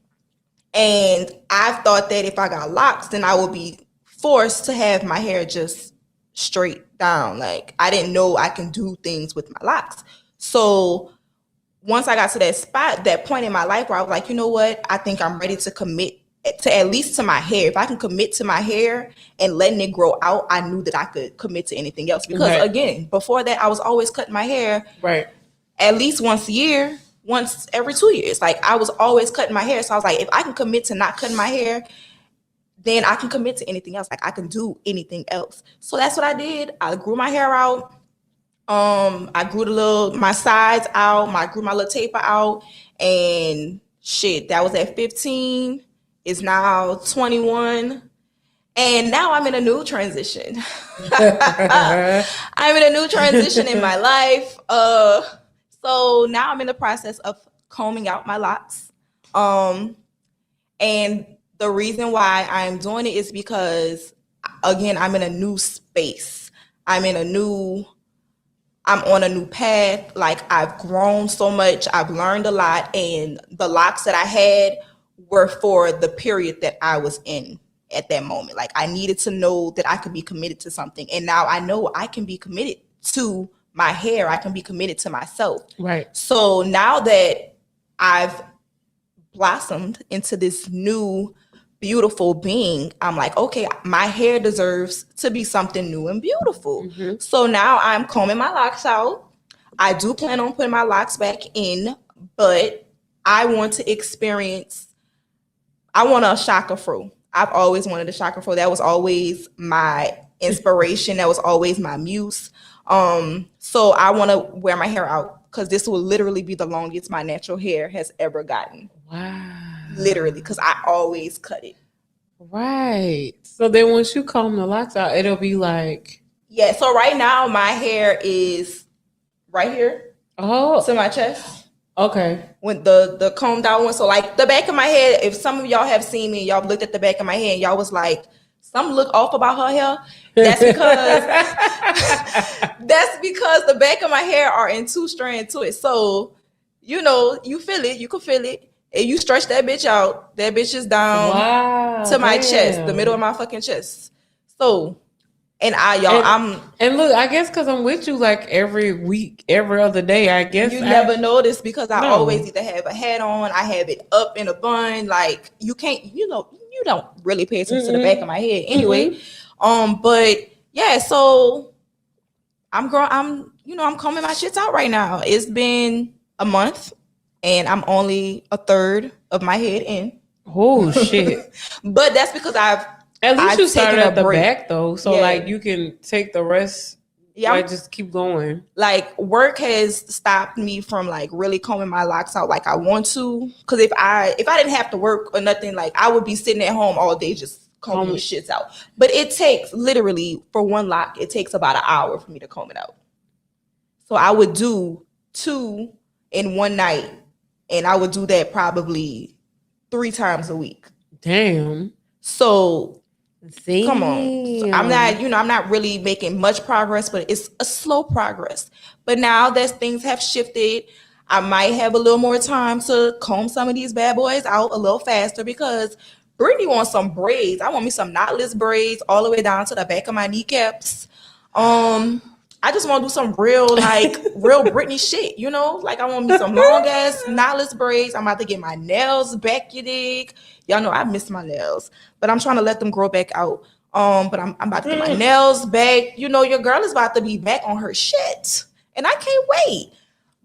And I thought that if I got locks, then I would be forced to have my hair just straight down. Like I didn't know I can do things with my locks. So once I got to that spot, that point in my life where I was like, you know what? I think I'm ready to commit to at least to my hair. If I can commit to my hair and letting it grow out, I knew that I could commit to anything else. Because again, before that, I was always cutting my hair at least once a year, once every 2 years. Like I was always cutting my hair. So I was like, if I can commit to not cutting my hair, then I can commit to anything else. Like I can do anything else. So that's what I did. I grew my hair out. I grew my sides out. I grew my little taper out, and shit, that was at 15. It's now 21, and now I'm in a new transition. I'm in a new transition in my life. So now I'm in the process of combing out my locks. And the reason why I'm doing it is because, again, I'm in a new space. I'm on a new path. Like I've grown so much. I've learned a lot. And the locks that I had were for the period that I was in at that moment. Like I needed to know that I could be committed to something. And now I know I can be committed to my hair. I can be committed to myself.
Right.
So now that I've blossomed into this new beautiful being, I'm like, okay, my hair deserves to be something new and beautiful. Mm-hmm. So now I'm combing my locks out. I do plan on putting my locks back in, but I want a shock afro. I've always wanted a shock afro. That was always my inspiration. That was always my muse. So I want to wear my hair out because this will literally be the longest my natural hair has ever gotten.
Wow.
Literally, because I always cut it.
Right. So then once you comb the locks out, it'll be like...
Yeah, so right now my hair is right here to my chest.
Okay.
With the combed out one. So like the back of my head, if some of y'all have seen me, y'all looked at the back of my head and y'all was like, something look off about her hair. That's because the back of my hair are in 2 strands to it. So, you feel it, you can feel it. And you stretch that bitch out, that bitch is down to my chest, the middle of my fucking chest. So, and
look, I guess because I'm with you like every week, every other day, I guess.
You never notice because I always either have a hat on, I have it up in a bun. Like you can't, you don't really pay attention to the back of my head anyway. But yeah, so I'm combing my shits out right now. It's been a month. And I'm only a third of my head in.
Oh shit!
But that's because I've
you started at the back though, so like you can take the rest. Yeah, like just keep going.
Like work has stopped me from like really combing my locks out like I want to. Because if I didn't have to work or nothing, like I would be sitting at home all day just combing these shits out. But it takes literally for one lock, it takes about an hour for me to comb it out. So I would do 2 in one night. And I would do that probably 3 times a week.
Damn.
So, come on. So I'm not really making much progress, but it's a slow progress. But now that things have shifted, I might have a little more time to comb some of these bad boys out a little faster because Brittany wants some braids. I want me some knotless braids all the way down to the back of my kneecaps. I just want to do some real Britney shit, Like I want me some long ass knotless braids. I'm about to get my nails back, you dig? Y'all know I miss my nails, but I'm trying to let them grow back out. But I'm about to get my nails back. Your girl is about to be back on her shit, and I can't wait.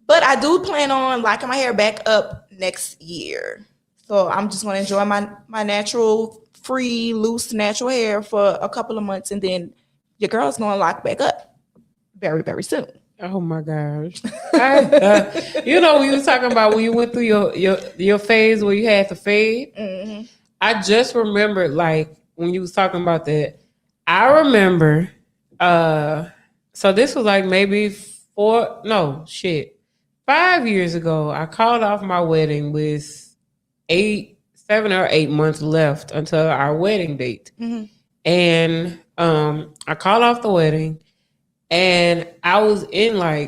But I do plan on locking my hair back up next year. So I'm just going to enjoy my natural, free, loose, natural hair for a couple of months, and then your girl's going to lock back up very, very soon.
Oh my gosh. We were talking about when you went through your phase where you had to fade. Mm-hmm. I just remembered like when you was talking about that. I remember so this was like maybe 5 years ago. I called off my wedding with 7 or 8 months left until our wedding date. Mm-hmm. And I called off the wedding. And I was in I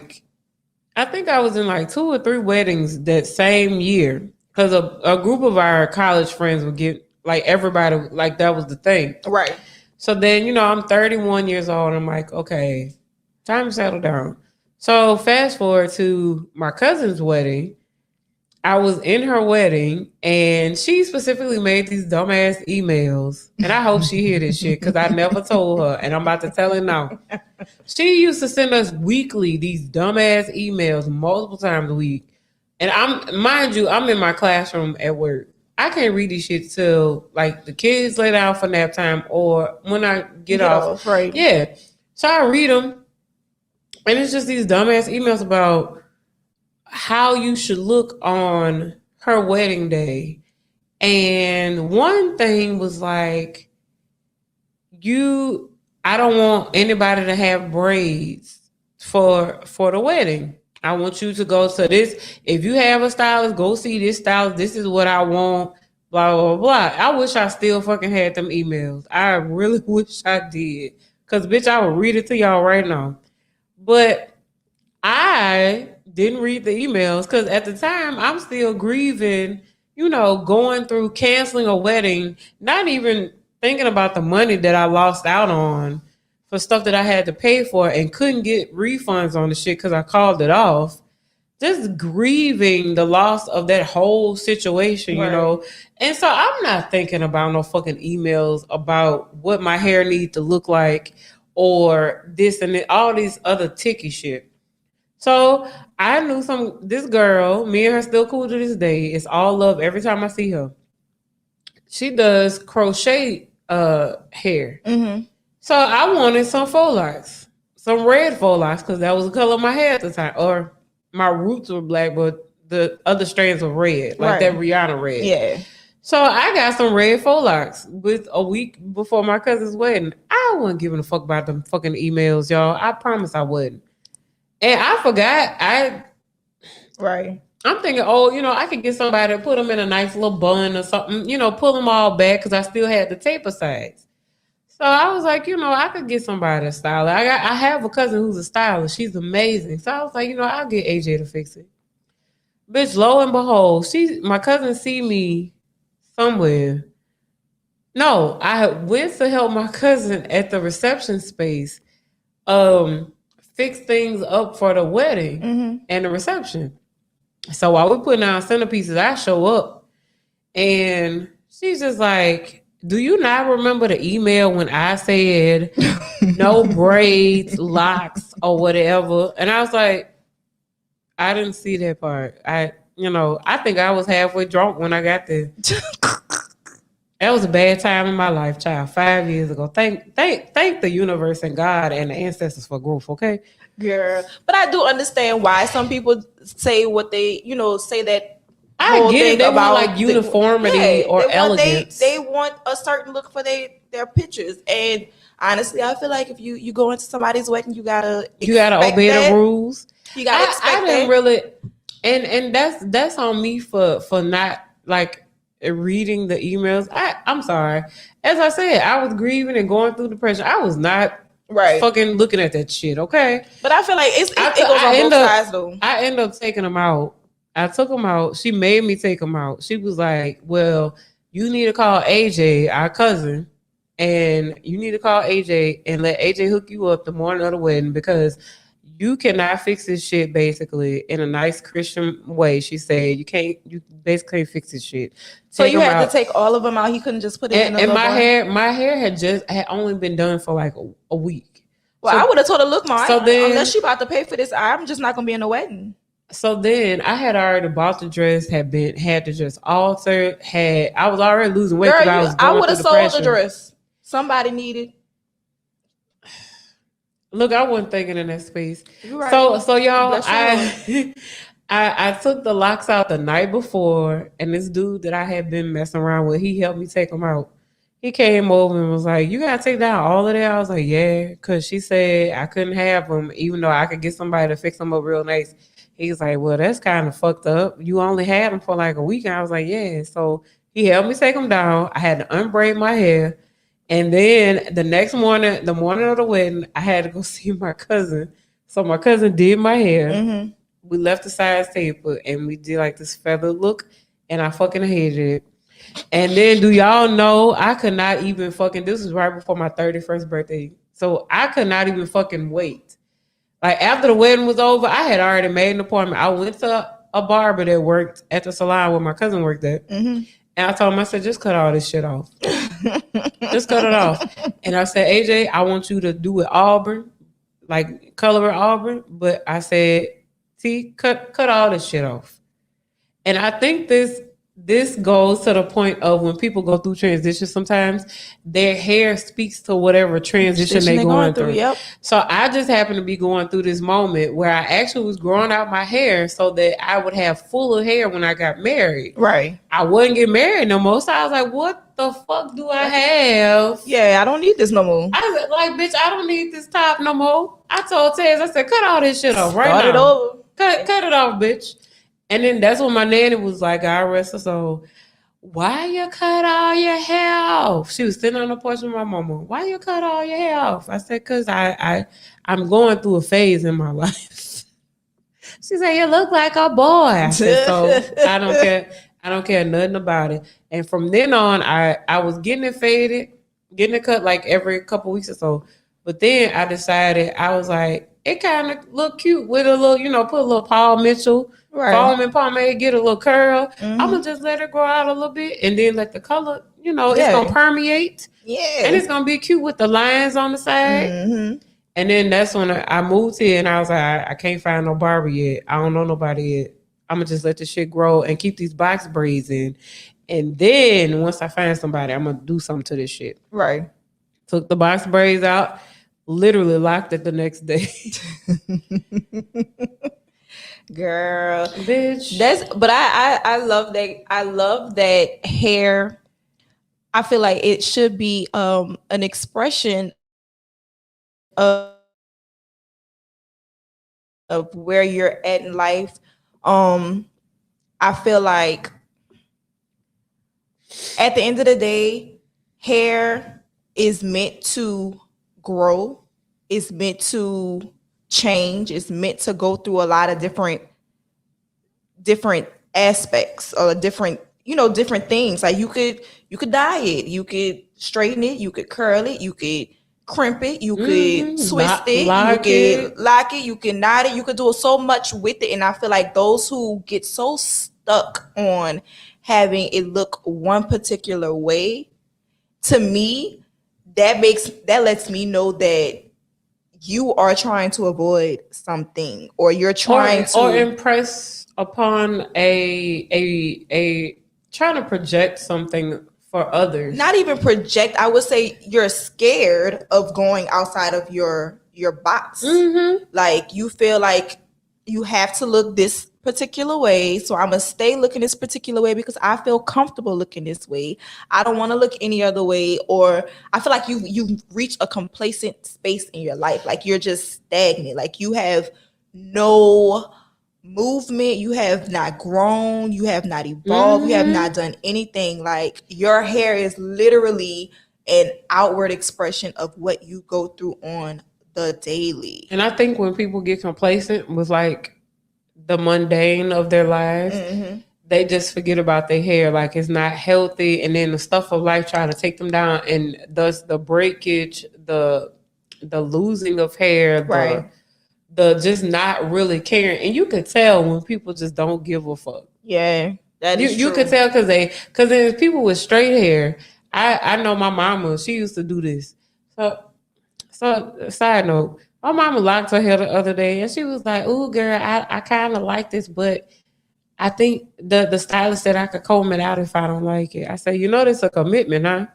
think I was in 2 or 3 weddings that same year because a group of our college friends would get everybody that was the thing.
Right.
So then, I'm 31 years old. And I'm like, okay, time to settle down. So fast forward to my cousin's wedding. I was in her wedding, and she specifically made these dumbass emails. And I hope she hear this shit because I never told her, and I'm about to tell her now. She used to send us weekly these dumbass emails multiple times a week. And mind you, I'm in my classroom at work. I can't read these shit till like the kids lay down for nap time or when I get off.
Right?
Yeah. So I read them, and it's just these dumbass emails about how you should look on her wedding day. And one thing was like, I don't want anybody to have braids for the wedding. I want you to go to this. If you have a stylist, go see this stylist. This is what I want. Blah, blah, blah. I wish I still fucking had them emails. I really wish I did. Because, bitch, I would read it to y'all right now. But I didn't read the emails because at the time I'm still grieving, going through canceling a wedding, not even thinking about the money that I lost out on for stuff that I had to pay for and couldn't get refunds on the shit because I called it off. Just grieving the loss of that whole situation,
Right.
And so I'm not thinking about no fucking emails about what my hair needs to look like or this and that, all these other ticky shit. So I knew this girl, me and her still cool to this day. It's all love every time I see her. She does crochet hair.
Mm-hmm.
So I wanted some faux locks, some red faux locks, because that was the color of my hair at the time. Or my roots were black, but the other strands were red, like that Rihanna red.
Yeah.
So I got some red faux locks with a week before my cousin's wedding. I wasn't giving a fuck about them fucking emails, y'all. I promise I wouldn't. And I forgot. I'm thinking, I could get somebody to put them in a nice little bun or something, pull them all back because I still had the taper sides. So I was like, I could get somebody to style it. I have a cousin who's a stylist. She's amazing. So I was like, I'll get AJ to fix it. Bitch, lo and behold, my cousin see me somewhere. No, I went to help my cousin at the reception space fix things up for the wedding and the reception. So while we're putting out centerpieces, I show up and she's just like, do you not remember the email when I said no braids, locks, or whatever? And I was like, I didn't see that part. I think I was halfway drunk when I got there. That was a bad time in my life, child. 5 years ago. Thank the universe and God and the ancestors for growth, okay?
Girl. But I do understand why some people say what they, say that.
I get it. They want like uniformity or elegance.
They want a certain look for their pictures. And honestly, I feel like if you go into somebody's wedding, you gotta
obey the rules.
You gotta expect
I didn't really, and that's on me for not like reading the emails. I'm sorry. As I said, I was grieving and going through depression. I was not fucking looking at that shit, okay?
But I feel like it goes on both sides though.
I ended up taking them out. I took them out. She made me take them out. She was like, well, you need to call AJ, our cousin, and you need to call AJ and let AJ hook you up the morning of the wedding because you cannot fix this shit basically in a nice Christian way. She said, you basically can't fix this shit.
So you had to take all of them out. He couldn't just put it in.
And my hair had only been done for like a week.
Well, so, I would have told her, look, Mom,
then,
unless she about to pay for this, I'm just not gonna be in the wedding.
So then I had already bought the dress, had the dress altered, I was already losing weight.
Girl, I would have sold the dress. Somebody needed.
Look, I wasn't thinking in that space.
Right.
So y'all, I took the locks out the night before, and this dude that I had been messing around with, he helped me take them out. He came over and was like, you gotta take down all of that? I was like, yeah, because she said I couldn't have them, even though I could get somebody to fix them up real nice. He's like, well, that's kind of fucked up. You only had them for like a week. And I was like, yeah. So he helped me take them down. I had to unbraid my hair. And then the next morning, the morning of the wedding, I had to go see my cousin. So my cousin did my hair. Mm-hmm. We left the size taper and we did like this feather look. And I fucking hated it. And then do y'all know I could not even this was right before my 31st birthday. So I could not even fucking wait. Like after the wedding was over, I had already made an appointment. I went to a barber that worked at the salon where my cousin worked at.
Mm-hmm.
And I told him, I said, just cut all this shit off. Just cut it off. And I said, AJ, I want you to do it Auburn, like color it Auburn. But I said, T, cut all this shit off. And I think this goes to the point of when people go through transition, sometimes their hair speaks to whatever transition they're going through.
Yep.
So I just happened to be going through this moment where I actually was growing out my hair so that I would have fuller hair when I got married.
Right.
I wouldn't get married no more. So I was like, what the fuck do I have?
Yeah, I don't need this no more.
I was like, bitch, I don't need this top no more. I told Tez, I said, cut all this shit off right
Start
now.
it over.
Cut it off, bitch. And then that's when my nanny was like, I rest her soul. Why you cut all your hair off? She was sitting on the porch with my mama. Why you cut all your hair off? I said, cause I'm going through a phase in my life. She said, you look like a boy. I said, so I don't care. I don't care nothing about it. And from then on, I was getting it faded, getting it cut like every couple weeks or so. But then I decided, I was like, it kind of look cute with a little, put a little Paul Mitchell foam and pomade, get a little curl. I'm going to just let it grow out a little bit and then let the color, it's going to permeate.
Yeah.
And it's going to be cute with the lines on the side.
Mm-hmm.
And then that's when I moved here and I was like, I can't find no barber yet. I don't know nobody yet. I'm going to just let this shit grow and keep these box braids in. And then once I find somebody, I'm going to do something to this shit.
Right.
Took the box braids out, literally locked it the next day.
Girl,
bitch.
I love that. I love that hair. I feel like it should be an expression of where you're at in life. I feel like at the end of the day, hair is meant to grow. It's meant to change. It's meant to go through a lot of different aspects or different things. Like you could dye it, you could straighten it, you could curl it, you could crimp it, you could twist it, you could lock it, you can knot it, you could do so much with it. And I feel like those who get so stuck on having it look one particular way, to me, that lets me know that you are trying to avoid something, or you're trying
to impress upon a trying to project something for others.
Not even project. I would say you're scared of going outside of your box. Mm-hmm. Like you feel like you have to look this particular way, so I'm gonna stay looking this particular way because I feel comfortable looking this way. I don't want to look any other way, or I feel like you've reached a complacent space in your life. Like you're just stagnant. Like you have no movement. You have not grown. You have not evolved. Mm-hmm. You have not done anything. Like your hair is literally an outward expression of what you go through on the daily.
And I think when people get complacent with like the mundane of their lives, mm-hmm. they just forget about their hair. Like it's not healthy. And then the stuff of life trying to take them down, and thus the breakage, the losing of hair,
right.
the just not really caring. And you could tell when people just don't give a fuck.
Yeah, that is
you
true.
could tell because there's people with straight hair. I know my mama, she used to do this. So side note, my mama locked her hair the other day and she was like, "Ooh, girl, I kind of like this, but I think the stylist said I could comb it out if I don't like it." I said, "This a commitment, huh?"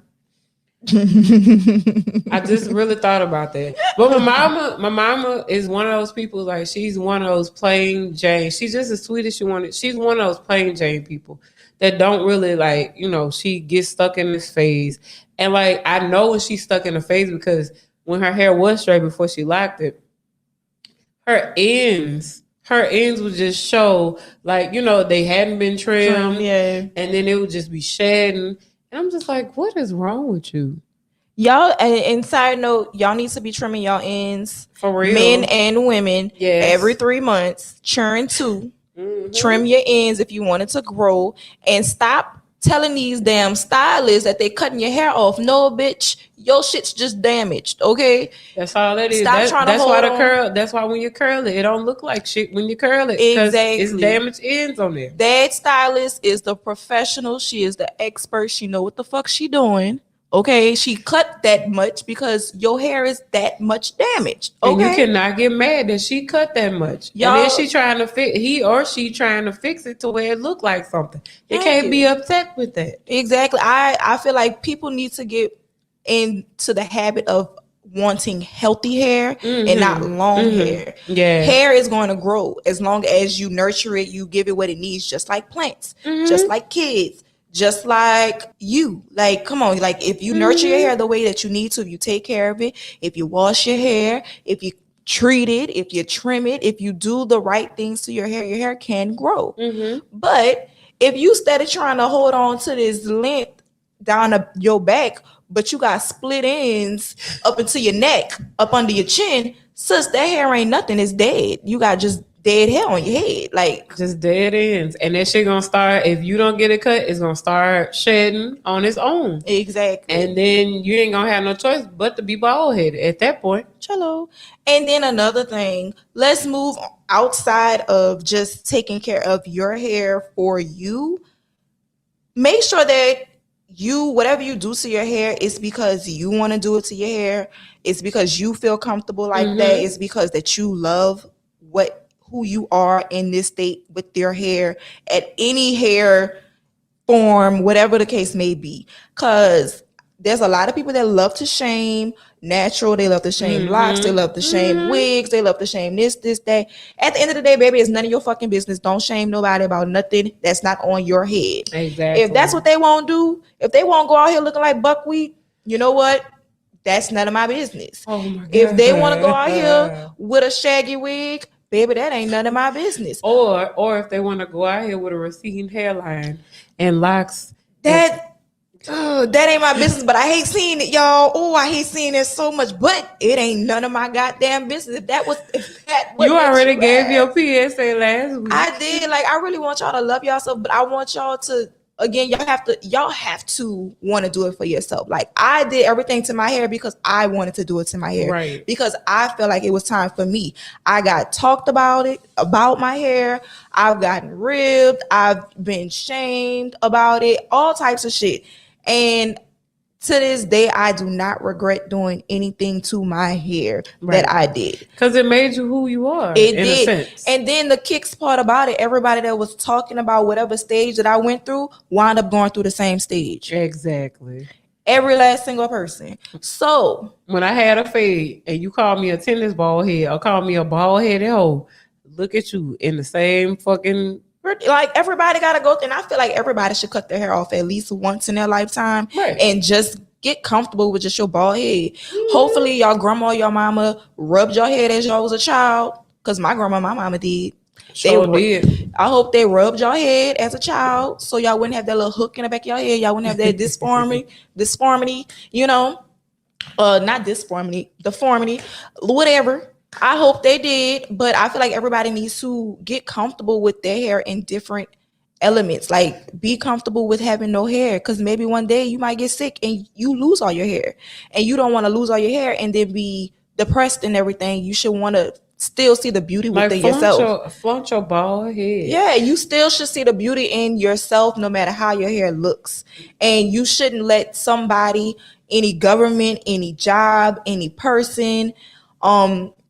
I just really thought about that. But my mama is one of those people, like she's one of those plain Jane. She's just as sweet as she wanted. She's one of those plain Jane people that don't really like, she gets stuck in this phase. And like, I know when she's stuck in a phase because when her hair was straight before she locked it, her ends would just show like, they hadn't been trimmed.
Yeah.
And then it would just be shedding. And I'm just like, what is wrong with you?
Y'all, and side note, y'all need to be trimming y'all ends.
For real.
Men and women.
Yes.
Every 3 months. Churn 2. Mm-hmm. Trim your ends if you want it to grow. And stop telling these damn stylists that they cutting your hair off. No, bitch, your shit's just damaged. Okay,
That's all that is.
Stop trying to
That's
hold
why the
on.
curl. That's why when you curl it, it don't look like shit when you curl it because it's
Exactly.
damaged ends on there.
That stylist is the professional. She is the expert. She know what the fuck she doing. Okay, she cut that much because your hair is that much damaged. Okay,
And you cannot get mad that she cut that much.
Y'all-
and then she trying to fix he or she trying to fix it to where it look like something. You
Thank
can't
you.
be upset with that.
Exactly. I feel like people need to get into the habit of wanting healthy hair and not long hair.
Yeah.
Hair is going to grow as long as you nurture it, you give it what it needs, just like plants, just like kids, just like you. Like, come on, like if you nurture your hair the way that you need to, if you take care of it, if you wash your hair, if you treat it, if you trim it, if you do the right things to your hair can grow. But if you steady trying to hold on to this length down your back, but you got split ends up into your neck, up under your chin, sis, that hair ain't nothing. It's dead. You got just dead hair on your head. Like,
just dead ends. And that shit gonna start, if you don't get it cut, it's gonna start shedding on its own.
Exactly.
And then you ain't gonna have no choice but to be bald headed at that point.
Cello. And then another thing, let's move outside of just taking care of your hair for you. Make sure that whatever you do to your hair, is because you want to do it to your hair. It's because you feel comfortable like that. It's because that you love who you are in this state with your hair at any hair form, whatever the case may be. Because there's a lot of people that love to shame natural. They love to shame locks. They love to shame wigs. They love to shame this, that. At the end of the day, baby, it's none of your fucking business. Don't shame nobody about nothing that's not on your head.
Exactly.
If that's what they won't do, if they won't go out here looking like buckwheat, you know what? That's none of my business.
Oh my God.
If they want to go out here with a shaggy wig, baby, that ain't none of my business.
Or if they want to go out here with a receding hairline and locks.
That ain't my business, but I hate seeing it, y'all. Oh, I hate seeing it so much, but it ain't none of my goddamn business. If that
you already gave your PSA last week.
I did. Like, I really want y'all to love yourself, but I want y'all to, again, y'all have to want to do it for yourself. Like, I did everything to my hair because I wanted to do it to my hair.
Right.
Because I felt like it was time for me. I got talked about my hair. I've gotten ribbed. I've been shamed about it. All types of shit. And to this day, I do not regret doing anything to my hair that I did. Because
it made you who you are.
It
in
did.
A sense.
And then the kicks part about it, everybody that was talking about whatever stage that I went through wound up going through the same stage.
Exactly.
Every last single person. So
when I had a fade and you called me a tennis ball head or called me a bald headed hoe, look at you in the same fucking...
Like, everybody gotta go, and I feel like everybody should cut their hair off at least once in their lifetime, and just get comfortable with just your bald head. Hopefully y'all grandma, your mama rubbed your head as y'all was a child, because my grandma, my mama did.
Did.
I hope they rubbed your head as a child so y'all wouldn't have that little hook in the back of your head. Y'all wouldn't have that deformity, you know, not deformity, whatever. I hope they did, but I feel like everybody needs to get comfortable with their hair in different elements. Like, be comfortable with having no hair, because maybe one day you might get sick and you lose all your hair, and you don't want to lose all your hair and then be depressed and everything. You should want to still see the beauty within yourself.
Flaunt your bald head.
Yeah, you still should see the beauty in yourself no matter how your hair looks. And you shouldn't let somebody, any government, any job, any person,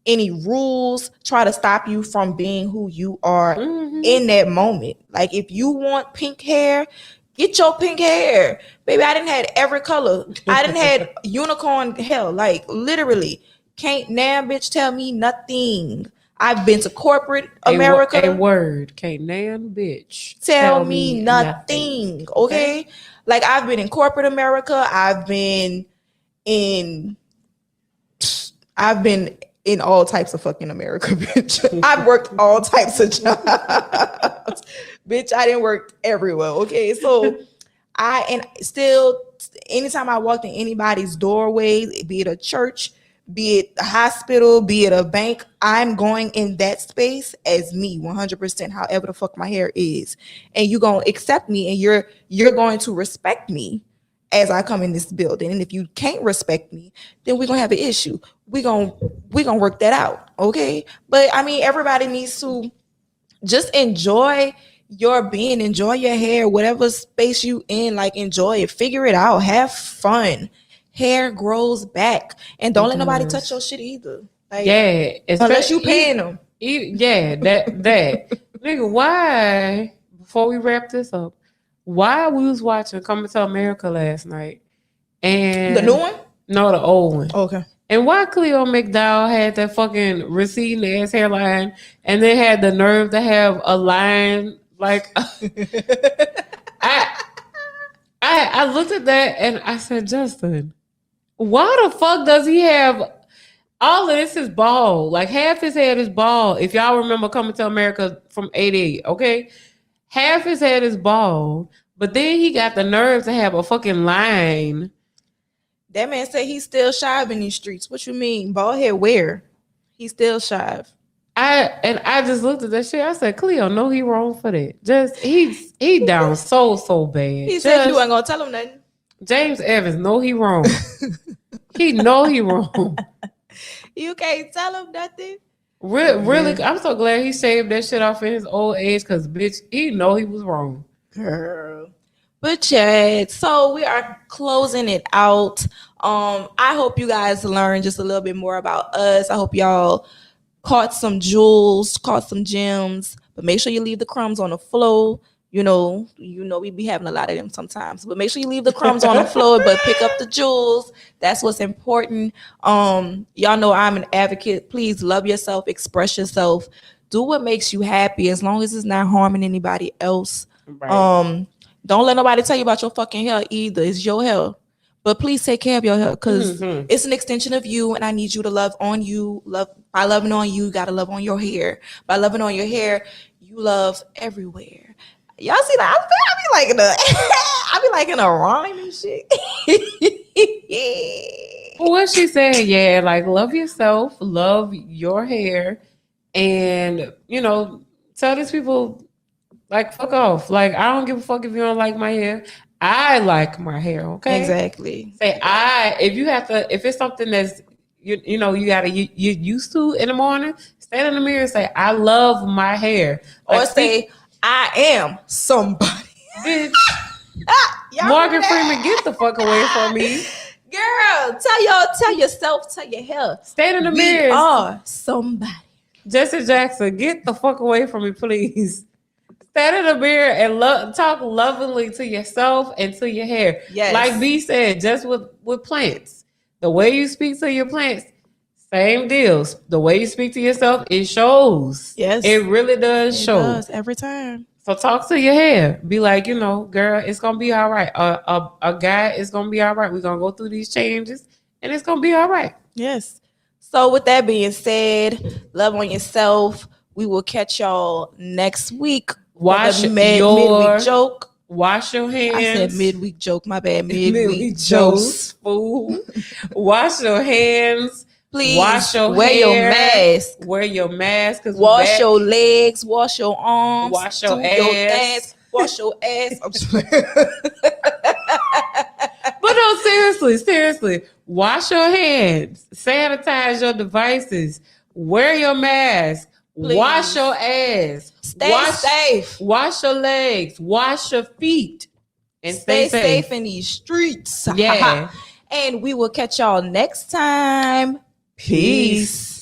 any rules try to stop you from being who you are in that moment. Like, if you want pink hair, get your pink hair. Baby, I didn't have every color. I didn't have unicorn hair. Like, literally, can't nan bitch tell me nothing. I've been to corporate America.
A word. Can't nan bitch
tell me nothing. Okay? Like, I've been in corporate America. I've been in all types of fucking America, bitch. I've worked all types of jobs. Bitch, I didn't work everywhere, okay? So, anytime I walked in anybody's doorway, be it a church, be it a hospital, be it a bank, I'm going in that space as me 100%, however the fuck my hair is. And you're going to accept me, and you're going to respect me as I come in this building. And if you can't respect me, then we're going to have an issue. We're going to work that out, okay? But I mean, everybody needs to just enjoy your being, enjoy your hair, whatever space you in, like enjoy it, figure it out, have fun. Hair grows back, and don't let nobody touch your shit either. Like,
yeah,
unless you paying them.
Yeah, that nigga. Why? Before we wrap this up, why we was watching Coming to America last night, and
The new one?
No, the old one.
Okay.
And why Cleo McDowell had that fucking receding ass hairline, and then had the nerve to have a line like I looked at that and I said, Justin, why the fuck does he have all of this is bald? Like half his head is bald. If y'all remember Coming to America from '88, okay? Half his head is bald, but then he got the nerve to have a fucking line.
That man said he's still shy in these streets. What you mean? Bald head where? He's still shy.
I just looked at that shit. I said, Cleo, no, he wrong for that. Just he down so bad.
He said you ain't gonna tell him nothing.
James Evans, no, he wrong. He know he wrong.
You can't tell him nothing.
Really, I'm so glad he shaved that shit off in his old age, because bitch, he know he was wrong.
Girl. But yeah, so we are closing it out. I hope you guys learned just a little bit more about us. I hope y'all caught some jewels, caught some gems, but make sure you leave the crumbs on the floor. You know, we be having a lot of them sometimes, but make sure you leave the crumbs on the floor, but pick up the jewels. That's what's important. Y'all know I'm an advocate. Please love yourself, express yourself, do what makes you happy, as long as it's not harming anybody else. Right. Don't let nobody tell you about your fucking hair either. It's your hair. But please take care of your hair, because it's an extension of you, and I need you to love on you. By loving on you, you got to love on your hair. By loving on your hair, you love everywhere. Y'all see that? I be liking a rhyme and shit.
What she saying? Yeah, like love yourself, love your hair, and tell these people like fuck off. Like I don't give a fuck if you don't like my hair. I like my hair. Okay,
exactly.
Say if it's something that's you used to in the morning, stand in the mirror and say I love my hair,
or say I am somebody.
Bitch. Morgan Freeman, get the fuck away from me.
Girl, tell yourself, tell your hair.
Stand in the mirror.
We are somebody.
Jesse Jackson, get the fuck away from me, please. Stand in the mirror and talk lovingly to yourself and to your hair.
Yes.
Like B said, just with plants. The way you speak to your plants, same deals. The way you speak to yourself, it shows.
Yes.
It really does show. It
does every time.
So talk to your hair. Be like, girl, it's going to be all right. A guy is going to be all right. We're going to go through these changes, and it's going to be all right.
Yes. So with that being said, love on yourself. We will catch y'all next week.
Wash
midweek joke.
Wash your hands.
I said midweek joke. My bad. Midweek jokes.
Fool. Wash your hands.
Please
wash your
wear
hair.
Your mask.
Wear your mask.
Wash your legs. Wash your arms.
Wash your ass.
Wash your ass. I'm just playing.
But no, seriously. Wash your hands. Sanitize your devices. Wear your mask. Please. Wash your ass.
Stay safe.
Wash your legs. Wash your feet. And
stay safe in these streets.
Yeah.
And we will catch y'all next time. Peace.